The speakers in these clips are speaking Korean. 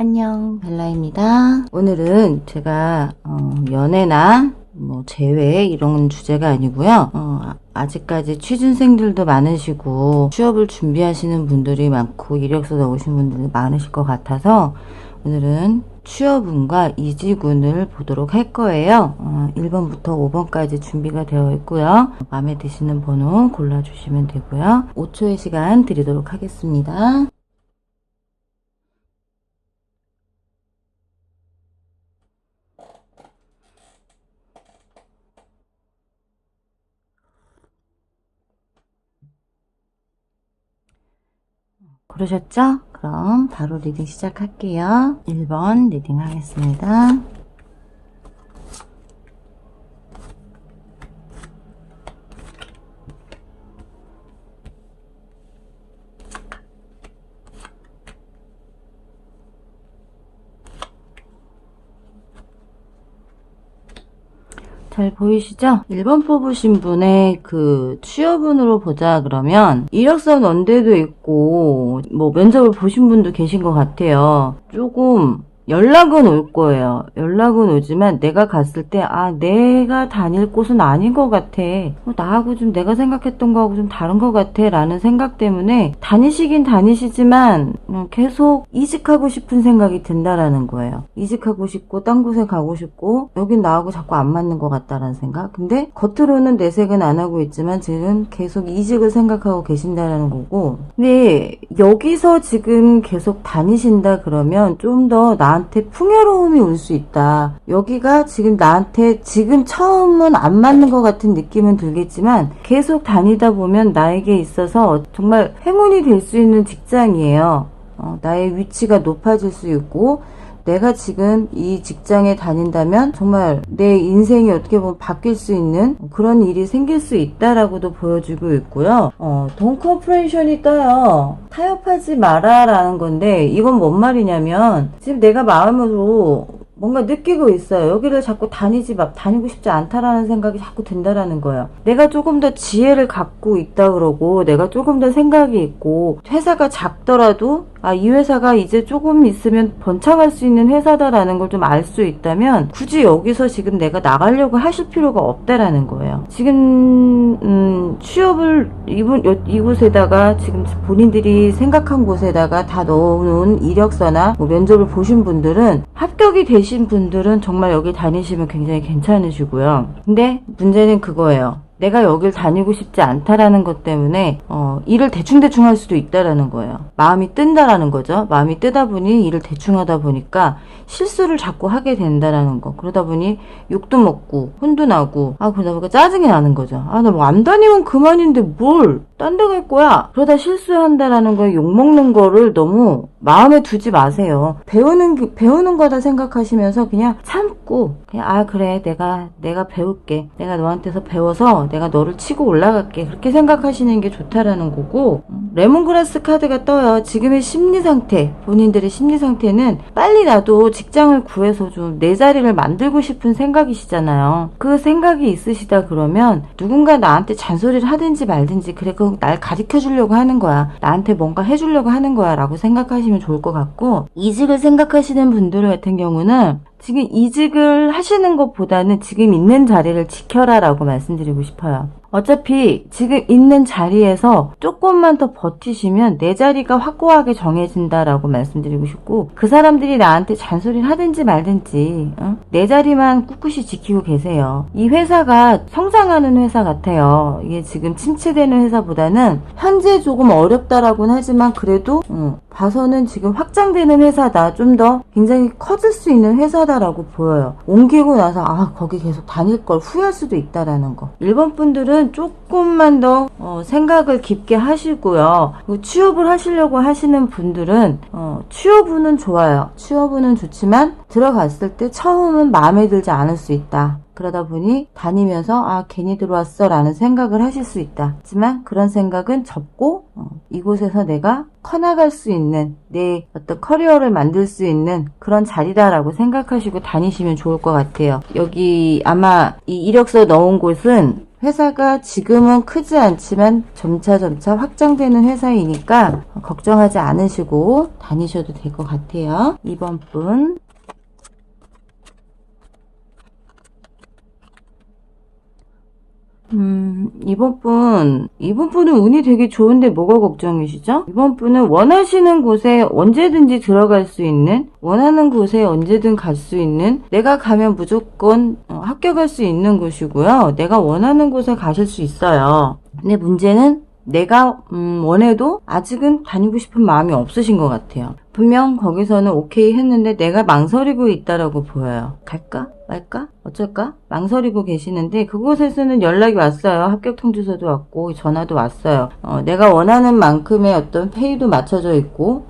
안녕, 벨라입니다. 오늘은 제가 연애나 재회 이런 주제가 아니고요. 아직까지 취준생들도 많으시고 취업을 준비하시는 분들이 많고 이력서 넣으신 분들이 많으실 것 같아서 오늘은 취업운과 이직운을 보도록 할 거예요. 1번부터 5번까지 준비가 되어 있고요. 마음에 드시는 번호 골라주시면 되고요. 5초의 시간 드리도록 하겠습니다. 그러셨죠? 그럼 바로 리딩 시작할게요. 1번 리딩 하겠습니다. 잘 보이시죠? 1번 뽑으신 분의 그 취업운으로 보자 그러면 이력서 넣은 데도 있고 면접을 보신 분도 계신 것 같아요. 조금 연락은 올 거예요. 연락은 오지만 내가 갔을 때 내가 다닐 곳은 아닌 것 같아. 나하고 좀 내가 생각했던 거하고 좀 다른 것 같아 라는 생각 때문에 다니시긴 다니시지만 계속 이직하고 싶은 생각이 든다라는 거예요. 이직하고 싶고 딴 곳에 가고 싶고 여긴 나하고 자꾸 안 맞는 것 같다라는 생각. 근데 겉으로는 내색은 안 하고 있지만 지금 계속 이직을 생각하고 계신다라는 거고, 근데 여기서 지금 계속 다니신다 그러면 좀 더 나한테 풍요로움이 올 수 있다. 여기가 지금 나한테 지금 처음은 안 맞는 것 같은 느낌은 들겠지만 계속 다니다 보면 나에게 있어서 정말 행운이 될 수 있는 직장이에요. 나의 위치가 높아질 수 있고 내가 지금 이 직장에 다닌다면 정말 내 인생이 어떻게 보면 바뀔 수 있는 그런 일이 생길 수 있다라고도 보여주고 있고요. Don't compression이 떠요. 타협하지 마라 라는 건데 이건 뭔 말이냐면 지금 내가 마음으로 뭔가 느끼고 있어요. 여기를 자꾸 다니고 싶지 않다라는 생각이 자꾸 든다라는 거예요. 내가 조금 더 지혜를 갖고 있다 그러고 내가 조금 더 생각이 있고 회사가 작더라도 이 회사가 이제 조금 있으면 번창할 수 있는 회사다라는 걸 좀 알 수 있다면 굳이 여기서 지금 내가 나가려고 하실 필요가 없다라는 거예요. 지금 취업을 이곳에다가 지금 본인들이 생각한 곳에다가 다 넣어놓은 이력서나 면접을 보신 분들은 합격이 되신 분들은 정말 여기 다니시면 굉장히 괜찮으시고요. 근데 문제는 그거예요. 내가 여길 다니고 싶지 않다라는 것 때문에 일을 대충 할 수도 있다라는 거예요. 마음이 뜬다라는 거죠. 마음이 뜨다 보니 일을 대충 하다 보니까 실수를 자꾸 하게 된다라는 거. 그러다 보니 욕도 먹고 혼도 나고 그러다 보니까 짜증이 나는 거죠. 나 뭐 안 다니면 그만인데 뭘 딴 데 갈 거야. 그러다 실수한다라는 거에 욕 먹는 거를 너무 마음에 두지 마세요. 배우는 거다 생각하시면서 그냥 참고 그냥 그래 내가 배울게. 내가 너한테서 배워서 내가 너를 치고 올라갈게. 그렇게 생각하시는 게 좋다라는 거고, 레몬그라스 카드가 떠요. 지금의 심리 상태, 본인들의 심리 상태는 빨리 나도 직장을 구해서 좀 내 자리를 만들고 싶은 생각이시잖아요. 그 생각이 있으시다 그러면 누군가 나한테 잔소리를 하든지 말든지 그래 그거 날 가르쳐 주려고 하는 거야. 나한테 뭔가 해주려고 하는 거야 라고 생각하시면 좋을 것 같고, 이직을 생각하시는 분들 같은 경우는 지금 이직을 하시는 것보다는 지금 있는 자리를 지켜라 라고 말씀드리고 싶어요. 어차피 지금 있는 자리에서 조금만 더 버티시면 내 자리가 확고하게 정해진다라고 말씀드리고 싶고, 그 사람들이 나한테 잔소리를 하든지 말든지 내 자리만 꿋꿋이 지키고 계세요. 이 회사가 성장하는 회사 같아요. 이게 지금 침체되는 회사보다는 현재 조금 어렵다라고는 하지만 그래도 봐서는 지금 확장되는 회사다. 좀 더 굉장히 커질 수 있는 회사다라고 보여요. 옮기고 나서 거기 계속 다닐 걸 후회할 수도 있다라는 거. 1번 분들은 조금만 더 생각을 깊게 하시고요. 취업을 하시려고 하시는 분들은 취업운은 좋아요. 취업운은 좋지만 들어갔을 때 처음은 마음에 들지 않을 수 있다. 그러다 보니 다니면서 괜히 들어왔어 라는 생각을 하실 수 있다. 하지만 그런 생각은 접고 이곳에서 내가 커나갈 수 있는 내 어떤 커리어를 만들 수 있는 그런 자리다라고 생각하시고 다니시면 좋을 것 같아요. 여기 아마 이 이력서 넣은 곳은 회사가 지금은 크지 않지만 점차 확장되는 회사이니까 걱정하지 않으시고 다니셔도 될 것 같아요. 2번 분. 이번 분은 운이 되게 좋은데 뭐가 걱정이시죠? 이번 분은 원하시는 곳에 언제든지 들어갈 수 있는, 원하는 곳에 언제든 갈 수 있는, 내가 가면 무조건 합격할 수 있는 곳이고요. 내가 원하는 곳에 가실 수 있어요. 근데 문제는 내가 원해도 아직은 다니고 싶은 마음이 없으신 것 같아요. 분명 거기서는 오케이 했는데 내가 망설이고 있다라고 보여요. 갈까? 말까? 어쩔까? 망설이고 계시는데 그곳에서는 연락이 왔어요. 합격 통지서도 왔고 전화도 왔어요. 내가 원하는 만큼의 어떤 페이도 맞춰져 있고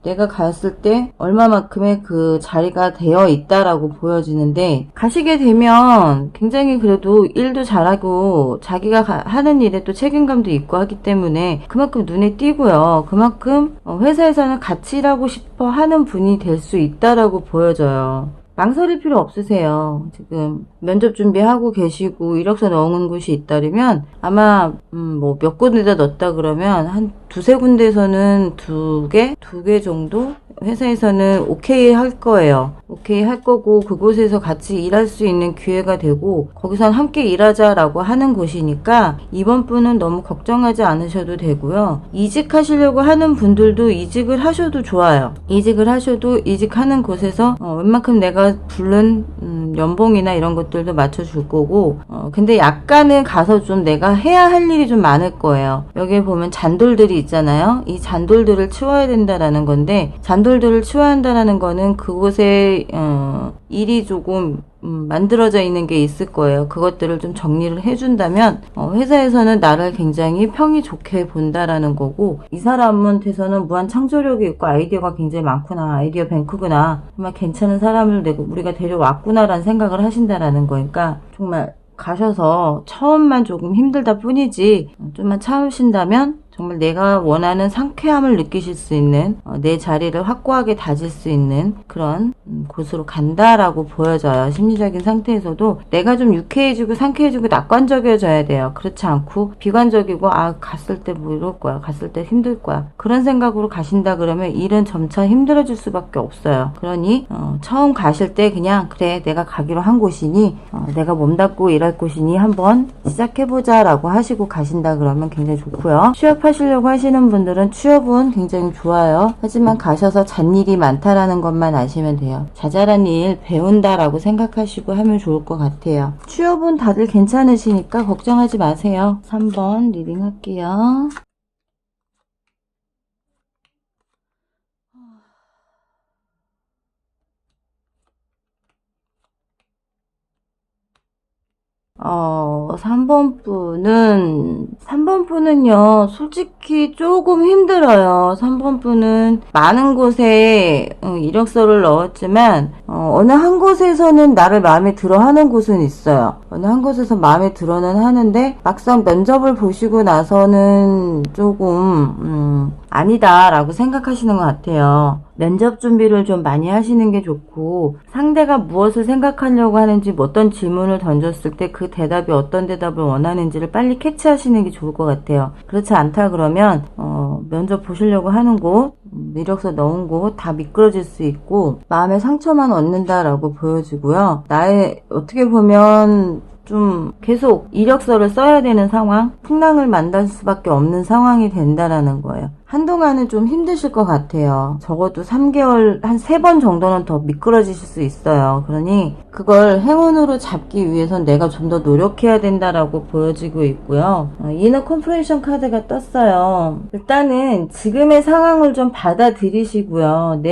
내가 갔을 때 얼마만큼의 그 자리가 되어 있다라고 보여지는데, 가시게 되면 굉장히 그래도 일도 잘하고 자기가 하는 일에 또 책임감도 있고 하기 때문에 그만큼 눈에 띄고요. 그만큼 회사에서는 같이 일하고 싶어 하는 분이 될 수 있다라고 보여져요. 망설일 필요 없으세요. 지금 면접 준비하고 계시고 이력서 넣은 곳이 있다면 아마 뭐 몇 군데다 넣었다 그러면 한 두세 군데에서는 두 개 정도 회사에서는 오케이 할 거예요. 오케이 할 거고 그곳에서 같이 일할 수 있는 기회가 되고 거기선 함께 일하자라고 하는 곳이니까 이번 분은 너무 걱정하지 않으셔도 되고요. 이직하시려고 하는 분들도 이직을 하셔도 좋아요. 이직을 하셔도 이직하는 곳에서 웬만큼 내가 부른 연봉이나 이런 것들도 맞춰줄 거고 근데 약간은 가서 좀 내가 해야 할 일이 좀 많을 거예요. 여기에 보면 잔돌들이 있잖아요. 이 잔돌들을 치워야 된다라는 건데 잔돌들을 치워야 한다라는 거는 그곳에 일이 조금 만들어져 있는 게 있을 거예요. 그것들을 좀 정리를 해준다면 회사에서는 나를 굉장히 평이 좋게 본다라는 거고 이 사람한테서는 무한 창조력이 있고 아이디어가 굉장히 많구나. 아이디어 뱅크구나. 정말 괜찮은 사람을 우리가 데려왔구나라는 생각을 하신다라는 거니까 정말 가셔서 처음만 조금 힘들다 뿐이지 좀만 참으신다면 정말 내가 원하는 상쾌함을 느끼실 수 있는 내 자리를 확고하게 다질 수 있는 그런 곳으로 간다라고 보여져요. 심리적인 상태에서도 내가 좀 유쾌해지고 상쾌해지고 낙관적이어져야 돼요. 그렇지 않고 비관적이고 갔을 때 뭐 이럴 거야. 갔을 때 힘들 거야. 그런 생각으로 가신다 그러면 일은 점차 힘들어질 수밖에 없어요. 그러니 처음 가실 때 그냥 그래 내가 가기로 한 곳이니 내가 몸담고 일할 곳이니 한번 시작해보자 라고 하시고 가신다 그러면 굉장히 좋고요. 취업하시려고 하시는 분들은 취업은 굉장히 좋아요. 하지만 가셔서 잔일이 많다라는 것만 아시면 돼요. 자잘한 일 배운다라고 생각하시고 하면 좋을 것 같아요. 취업은 다들 괜찮으시니까 걱정하지 마세요. 3번 리딩 할게요. 삼번 분은요, 솔직히 조금 힘들어요. 3번 분은 많은 곳에 이력서를 넣었지만, 어느 한 곳에서는 나를 마음에 들어 하는 곳은 있어요. 어느 한 곳에서 마음에 들어는 하는데, 막상 면접을 보시고 나서는 조금, 아니다라고 생각하시는 것 같아요. 면접 준비를 좀 많이 하시는 게 좋고 상대가 무엇을 생각하려고 하는지 어떤 질문을 던졌을 때 그 대답이 어떤 대답을 원하는지를 빨리 캐치하시는 게 좋을 것 같아요. 그렇지 않다 그러면 면접 보시려고 하는 곳, 이력서 넣은 곳 다 미끄러질 수 있고 마음에 상처만 얻는다라고 보여지고요. 나의 어떻게 보면 좀 계속 이력서를 써야 되는 상황, 풍랑을 만날 수밖에 없는 상황이 된다라는 거예요. 한동안은 좀 힘드실 것 같아요. 적어도 3개월, 한 3번 정도는 더 미끄러지실 수 있어요. 그러니 그걸 행운으로 잡기 위해선 내가 좀 더 노력해야 된다라고 보여지고 있고요. 이너 컴프레션 카드가 떴어요. 일단은 지금의 상황을 좀 받아들이시고요.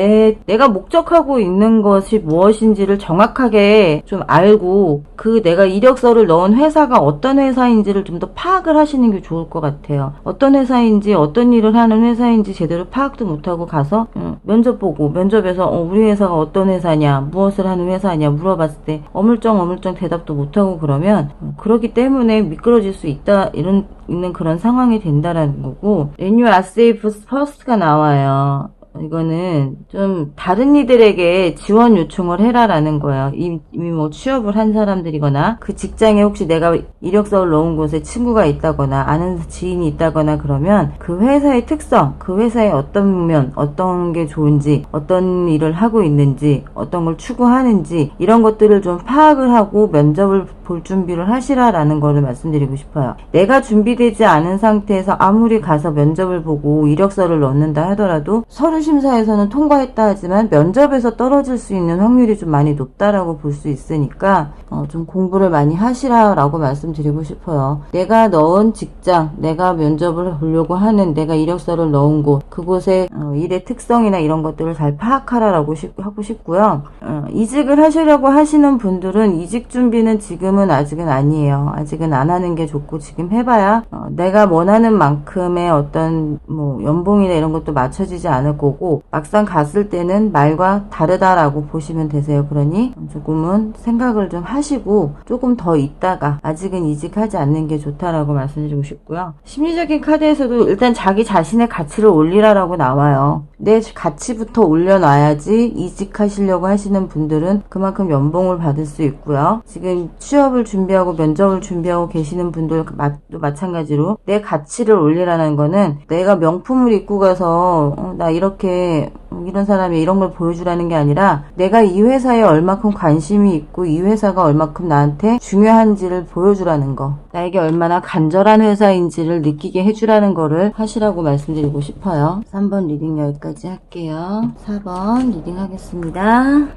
내가 목적하고 있는 것이 무엇인지를 정확하게 좀 알고 그 내가 이력서를 넣은 회사가 어떤 회사인지를 좀 더 파악을 하시는 게 좋을 것 같아요. 어떤 회사인지 어떤 일을 하는 회사인지 제대로 파악도 못하고 가서 면접 보고 면접에서 우리 회사가 어떤 회사냐 무엇을 하는 회사냐 물어봤을 때 어물쩡 대답도 못하고 그러면 그렇기 때문에 미끄러질 수 있다 있는 그런 상황이 된다라는 거고 When you are safe first가 나와요. 이거는 좀 다른 이들에게 지원 요청을 해라라는 거예요. 이미 뭐 취업을 한 사람들이거나 그 직장에 혹시 내가 이력서를 넣은 곳에 친구가 있다거나 아는 지인이 있다거나 그러면 그 회사의 특성, 그 회사의 어떤 면, 어떤 게 좋은지, 어떤 일을 하고 있는지, 어떤 걸 추구하는지 이런 것들을 좀 파악을 하고 면접을 볼 준비를 하시라라는 거를 말씀드리고 싶어요. 내가 준비되지 않은 상태에서 아무리 가서 면접을 보고 이력서를 넣는다 하더라도 서류 심사에서는 통과했다 하지만 면접에서 떨어질 수 있는 확률이 좀 많이 높다라고 볼 수 있으니까 좀 공부를 많이 하시라라고 말씀드리고 싶어요. 내가 넣은 직장, 내가 면접을 보려고 하는 내가 이력서를 넣은 곳, 그곳의 일의 특성이나 이런 것들을 잘 파악하라라고 하고 싶고요. 이직을 하시려고 하시는 분들은 이직 준비는 지금은 아직은 아니에요. 아직은 안 하는 게 좋고 지금 해봐야 내가 원하는 만큼의 어떤 뭐 연봉이나 이런 것도 맞춰지지 않을 거고 막상 갔을 때는 말과 다르다라고 보시면 되세요. 그러니 조금은 생각을 좀 하시고 조금 더 있다가 아직은 이직하지 않는 게 좋다라고 말씀드리고 싶고요. 심리적인 카드에서도 일단 자기 자신의 가치를 올리라라고 나와요. 내 가치부터 올려놔야지 이직하시려고 하시는 분들은 그만큼 연봉을 받을 수 있고요. 지금 취업을 준비하고 면접을 준비하고 계시는 분들도 마찬가지로 내 가치를 올리라는 거는 내가 명품을 입고 가서 나 이렇게 이런 사람이 이런 걸 보여주라는 게 아니라 내가 이 회사에 얼마큼 관심이 있고 이 회사가 얼마큼 나한테 중요한지를 보여주라는 거, 나에게 얼마나 간절한 회사인지를 느끼게 해주라는 거를 하시라고 말씀드리고 싶어요. 3번 리딩 여기까지 할게요. 4번 리딩 하겠습니다.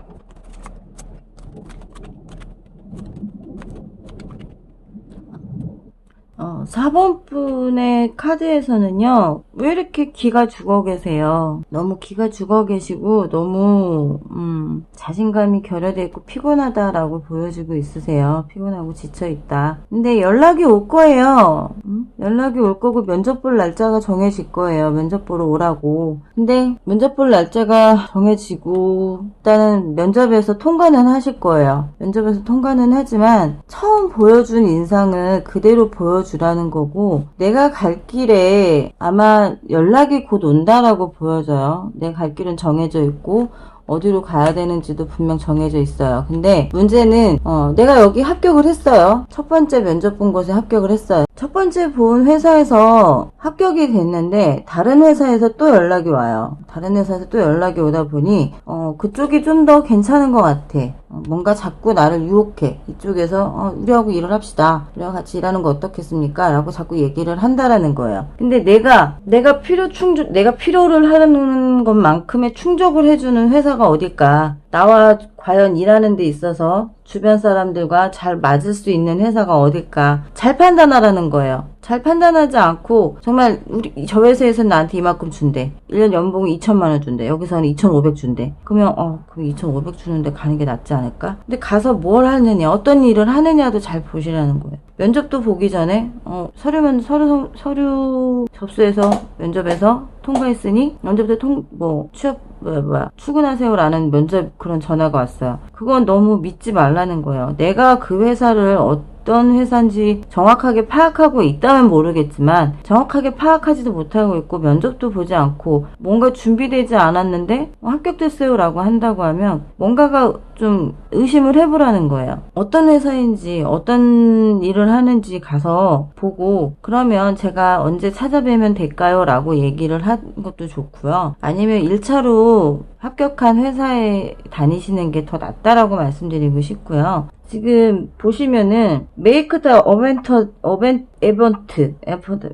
4번 분의 카드에서는요, 왜 이렇게 기가 죽어 계세요? 너무 기가 죽어 계시고, 너무, 자신감이 결여돼 있고 피곤하다라고 보여지고 있으세요. 피곤하고 지쳐있다. 근데 연락이 올 거예요. 연락이 올 거고, 면접 볼 날짜가 정해질 거예요. 면접 보러 오라고. 근데, 면접 볼 날짜가 정해지고, 일단은 면접에서 통과는 하실 거예요. 면접에서 통과는 하지만, 처음 보여준 인상을 그대로 보여주라는 거고, 내가 갈 길에 아마 연락이 곧 온다라고 보여져요. 내 갈 길은 정해져 있고 어디로 가야 되는지도 분명 정해져 있어요. 근데 문제는 내가 여기 합격을 했어요. 첫 번째 면접 본 곳에 합격을 했어요. 첫 번째 본 회사에서 합격이 됐는데 다른 회사에서 또 연락이 와요. 다른 회사에서 또 연락이 오다 보니 그쪽이 좀 더 괜찮은 것 같아. 뭔가 자꾸 나를 유혹해. 이쪽에서 우리하고 일을 합시다. 우리하고 같이 일하는 거 어떻겠습니까? 라고 자꾸 얘기를 한다라는 거예요. 근데 내가 필요를 하는 것만큼의 충족을 해주는 회사가 어딜까? 나와 과연 일하는 데 있어서 주변 사람들과 잘 맞을 수 있는 회사가 어딜까? 잘 판단하라는 거예요. 잘 판단하지 않고 정말 저 회사에서는 나한테 이만큼 준대. 1년 연봉이 2천만 원 준대. 여기서는 2,500 준대. 그러면 그럼 2,500 주는데 가는 게 낫지 않을까? 근데 가서 뭘 하느냐, 어떤 일을 하느냐도 잘 보시라는 거예요. 면접도 보기 전에 서류 접수해서 면접에서 통과했으니 면접때 출근하세요라는 면접 그런 전화가 왔어요. 그건 너무 믿지 말라는 거예요. 내가 그 회사를 어떤 회사인지 정확하게 파악하고 있다면 모르겠지만 정확하게 파악하지도 못하고 있고 면접도 보지 않고 뭔가 준비되지 않았는데 합격됐어요 라고 한다고 하면 뭔가가 좀 의심을 해보라는 거예요. 어떤 회사인지 어떤 일을 하는지 가서 보고 그러면 제가 언제 찾아뵈면 될까요? 라고 얘기를 하는 것도 좋고요. 아니면 1차로 합격한 회사에 다니시는 게 더 낫다라고 말씀드리고 싶고요. 지금 보시면은 메이크 더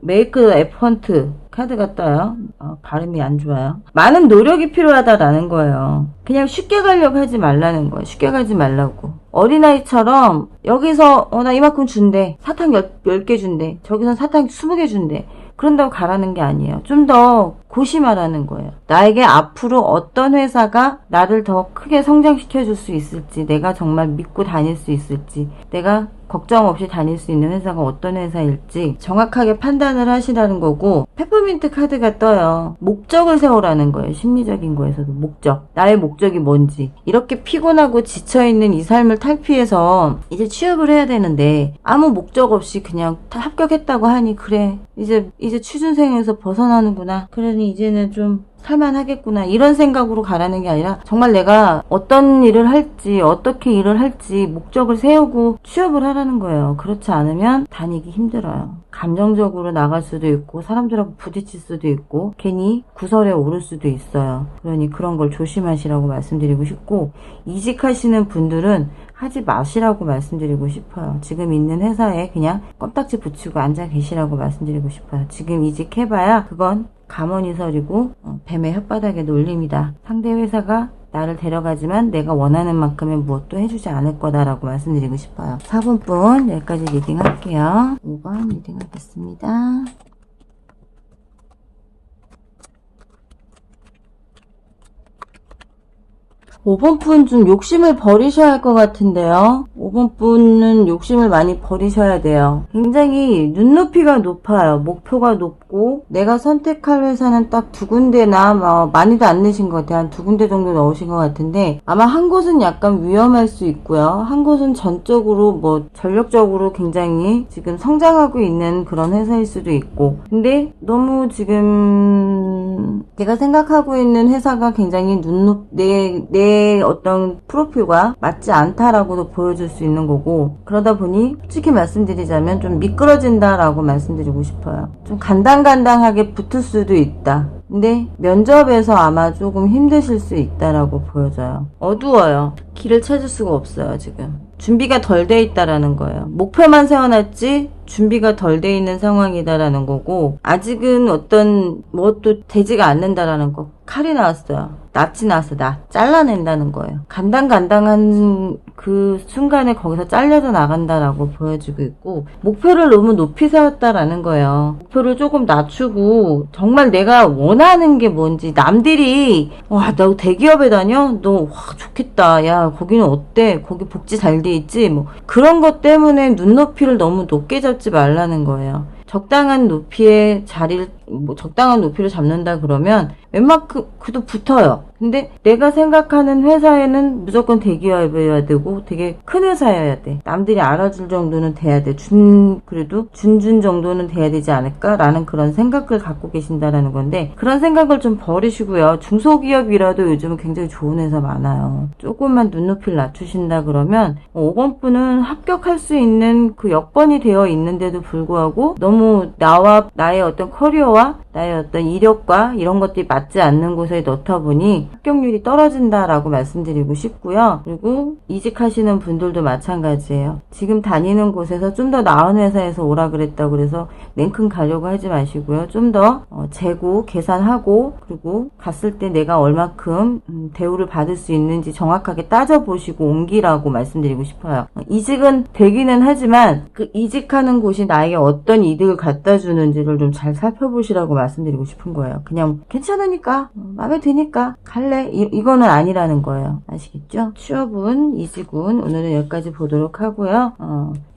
메이크 더 에펀트 카드가 떠요. 발음이 안 좋아요. 많은 노력이 필요하다라는 거예요. 그냥 쉽게 가려고 하지 말라는 거예요. 쉽게 가지 말라고. 어린아이처럼 여기서 나 이만큼 준대. 사탕 10개 준대. 저기선 사탕 20개 준대. 그런다고 가라는 게 아니에요. 좀 더 고심하라는 거예요. 나에게 앞으로 어떤 회사가 나를 더 크게 성장시켜 줄 수 있을지, 내가 정말 믿고 다닐 수 있을지, 내가 걱정 없이 다닐 수 있는 회사가 어떤 회사일지 정확하게 판단을 하시라는 거고, 페퍼민트 카드가 떠요. 목적을 세우라는 거예요. 심리적인 거에서도 목적. 나의 목적이 뭔지. 이렇게 피곤하고 지쳐있는 이 삶을 탈피해서 이제 취업을 해야 되는데 아무 목적 없이 그냥 합격했다고 하니 그래 이제 취준생에서 벗어나는구나. 그러니 이제는 좀 살만하겠구나 이런 생각으로 가라는 게 아니라 정말 내가 어떤 일을 할지 어떻게 일을 할지 목적을 세우고 취업을 하라는 거예요. 그렇지 않으면 다니기 힘들어요. 감정적으로 나갈 수도 있고 사람들하고 부딪힐 수도 있고 괜히 구설에 오를 수도 있어요. 그러니 그런 걸 조심하시라고 말씀드리고 싶고, 이직하시는 분들은 하지 마시라고 말씀드리고 싶어요. 지금 있는 회사에 그냥 껌딱지 붙이고 앉아 계시라고 말씀드리고 싶어요. 지금 이직해봐야 그건 감언이설이고 뱀의 혓바닥에 놀림이다. 상대 회사가 나를 데려가지만 내가 원하는 만큼의 무엇도 해주지 않을 거다라고 말씀드리고 싶어요. 4번 분 여기까지 리딩할게요. 5번 리딩하겠습니다. 5번 분 좀 욕심을 버리셔야 할 것 같은데요. 5번 분은 욕심을 많이 버리셔야 돼요. 굉장히 눈높이가 높아요. 목표가 높고 내가 선택할 회사는 딱 두 군데나 많이도 안 내신 것 같아요. 한 두 군데 정도 넣으신 것 같은데 아마 한 곳은 약간 위험할 수 있고요. 한 곳은 전적으로 전력적으로 굉장히 지금 성장하고 있는 그런 회사일 수도 있고, 근데 너무 지금 내가 생각하고 있는 회사가 굉장히 내 어떤 프로필과 맞지 않다라고도 보여줄 수 있는 거고, 그러다 보니 솔직히 말씀드리자면 좀 미끄러진다라고 말씀드리고 싶어요. 좀 간당간당하게 붙을 수도 있다. 근데 면접에서 아마 조금 힘드실 수 있다라고 보여져요. 어두워요. 길을 찾을 수가 없어요. 지금 준비가 덜 돼 있다라는 거예요. 목표만 세워놨지 준비가 덜 돼 있는 상황이다라는 거고, 아직은 어떤 무엇도 되지가 않는다라는 거. 칼이 나왔어요. 낫이 나왔어. 잘라낸다는 거예요. 간당간당한 그 순간에 거기서 잘려서 나간다라고 보여주고 있고, 목표를 너무 높이 세웠다라는 거예요. 목표를 조금 낮추고 정말 내가 원하는 게 뭔지, 남들이 와 너 대기업에 다녀? 너 와 좋겠다. 야 거기는 어때? 거기 복지 잘 돼 있지? 그런 것 때문에 눈높이를 너무 높게 잡지 말라는 거예요. 적당한 높이의 자리를 적당한 높이를 잡는다 그러면 웬만큼 그도 붙어요. 근데 내가 생각하는 회사에는 무조건 대기업이어야 되고 되게 큰 회사여야 돼. 남들이 알아줄 정도는 돼야 돼. 그래도 준준 정도는 돼야 되지 않을까라는 그런 생각을 갖고 계신다라는 건데, 그런 생각을 좀 버리시고요. 중소기업이라도 요즘은 굉장히 좋은 회사 많아요. 조금만 눈높이를 낮추신다 그러면 5번 분은 합격할 수 있는 그 여건이 되어 있는데도 불구하고 너무 나의 어떤 커리어와 나의 어떤 이력과 이런 것들이 맞지 않는 곳에 넣다 보니 합격률이 떨어진다라고 말씀드리고 싶고요. 그리고 이직하시는 분들도 마찬가지예요. 지금 다니는 곳에서 좀 더 나은 회사에서 오라 그랬다고 그래서 냉큼 가려고 하지 마시고요. 좀 더 재고 계산하고, 그리고 갔을 때 내가 얼마큼 대우를 받을 수 있는지 정확하게 따져보시고 옮기라고 말씀드리고 싶어요. 이직은 되기는 하지만 그 이직하는 곳이 나에게 어떤 이득을 갖다 주는지를 좀 잘 살펴보시라고 말씀드리고 싶은 거예요. 그냥 괜찮으니까 마음에 드니까 갈래 이거는 아니라는 거예요. 아시겠죠? 취업운, 이직운 오늘은 여기까지 보도록 하고요.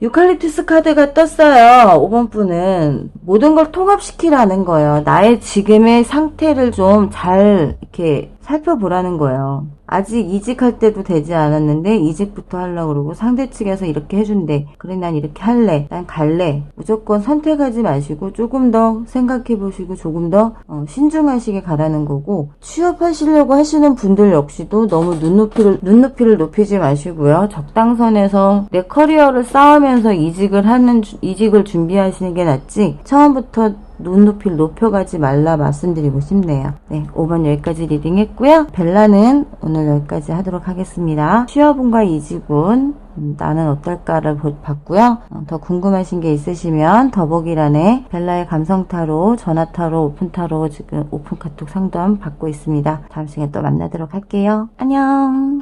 유칼립투스 카드가 떴어요. 5번 분은 모든 걸 통합시키라는 거예요. 나의 지금의 상태를 좀 잘 이렇게 살펴보라는 거예요. 아직 이직할 때도 되지 않았는데 이직부터 하려고 그러고 상대 측에서 이렇게 해준대. 그래 난 이렇게 할래. 난 갈래. 무조건 선택하지 마시고 조금 더 생각해 보시고 조금 더 신중하시게 가라는 거고, 취업하시려고 하시는 분들 역시도 너무 눈높이를 높이지 마시고요. 적당선에서 내 커리어를 쌓으면서 이직을 준비하시는 게 낫지 처음부터 눈높이를 높여가지 말라 말씀드리고 싶네요. 네, 5번 여기까지 리딩했고요. 벨라는 오늘 여기까지 하도록 하겠습니다. 취업운과 이직운 나는 어떨까를 봤고요. 더 궁금하신 게 있으시면 더보기란에 벨라의 감성타로, 전화타로, 오픈타로 지금 오픈카톡 상담 받고 있습니다. 다음 시간에 또 만나도록 할게요. 안녕.